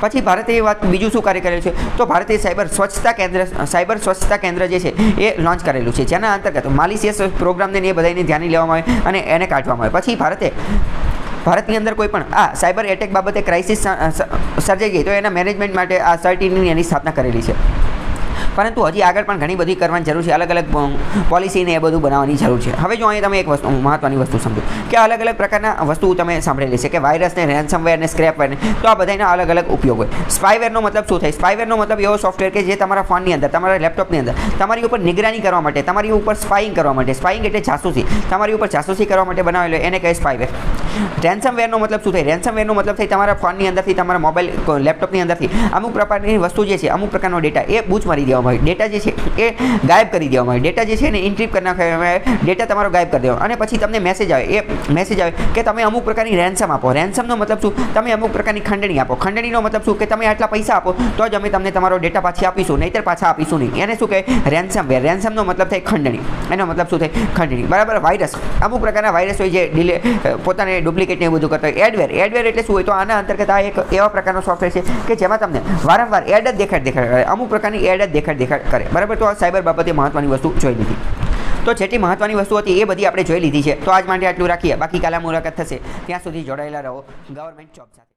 પછી ભારતે એ વાત બીજું શું કાર્ય કરેલું છે? તો ભારતે સાયબર સ્વચ્છતા કેન્દ્ર જે છે એ લોન્ચ કરેલું છે, જેના અંતર્ગત માલિશિયસ પ્રોગ્રામને એ બધાને ધ્યાને લેવામાં આવે અને એને કાઢવામાં આવે. પછી ભારતની અંદર કોઈ પણ આ સાયબર એટેક બાબતે ક્રાઇસિસ સર્જાઈ ગઈ તો એના મેનેજમેન્ટ માટે આ CERT-IN એની સ્થાપના કરેલી છે. પરંતુ હજી આગળ પણ ઘણી બધી કરવાની જરૂર છે. અલગ અલગ પોલિસીને એ બધું બનાવવાની જરૂર છે. હવે જો અહીં તમે એક વસ્તુ મહત્વની વસ્તુ સમજો કે અલગ અલગ પ્રકારના વસ્તુ તમે સાંભળેલી છે કે વાયરસને, રેન્સમવેર ને, સ્ક્રેપવેર ને, તો આ બધાના અલગ અલગ ઉપયોગ હોય. સ્પાયવેરનો મતલબ શું થાય? સ્પાયવેરનો મતલબ એવો સોફ્ટવેર કે જે તમારા ફોનની અંદર, તમારા લેપટોપની અંદર તમારી ઉપર નિગરાની કરવા માટે, તમારી ઉપર સ્પાઇંગ કરવા માટે, સ્પાઇંગ એટલે જાસૂસી, તમારી ઉપર જાસૂસી કરવા માટે બનાવેલો એને કહે સ્પાયવેર. રેન્સમવેરનો મતલબ શું થાય? રેન્સમવેરનો મતલબ થાય તમારા ફોનની અંદરથી, તમારા મોબાઈલ લેપટોપની અંદરથી અમુક પ્રકારની વસ્તુ જે છે, અમુક પ્રકારનો ડેટા એ બૂચ મારી દેવામાં, ડેટા જે છે એ ગાયબ કરી દેવામાં આવે. ડેટા જે છે એને ઇન્ક્રિપ્ટ કરી નાખવામાં આવે, ડેટા તમારો ગાયબ કરી દેવાનો. અને પછી તમને મેસેજ આવે, એ મેસેજ આવે કે તમે અમુક પ્રકારની રેન્સમ આપો. રેન્સમનો મતલબ શું? તમે અમુક પ્રકારની ખંડણી આપો. ખંડણીનો મતલબ શું? કે તમે આટલા પૈસા આપો તો જ અમે તમને તમારો ડેટા પાછી આપીશું, નહીંતર પાછા આપીશું નહીં. એને શું કહે? રેન્સમવેર. રેન્સમનો મતલબ થાય ખંડણી. એનો મતલબ શું થાય? ખંડણી, બરાબર. વાયરસ, અમુક પ્રકારના વાયરસ હોય જે પોતાને ડુપ્લિકેટ ને એ બધું કરતા હોય. એડવેર એટલે શું હોય? તો આના અંતર્ગત આ એક એવા પ્રકારનો સોફ્ટવેર છે કે જેમાં તમને વારંવાર એડ જ દેખાડ કરે, અમુક પ્રકારની એડ જ દેખાડ કરે, બરાબર. તો આ સાયબર બાબતે મહત્વની વસ્તુ જોઈ લીધી. તો જેટલી મહત્વની વસ્તુ હતી એ બધી આપણે જોઈ લીધી છે. તો આજ માટે આટલું રાખીએ. બાકી કાલે મુલાકાત થશે. ત્યાં સુધી જોડાયેલા રહો ગવર્મેન્ટ જોબ સાથે.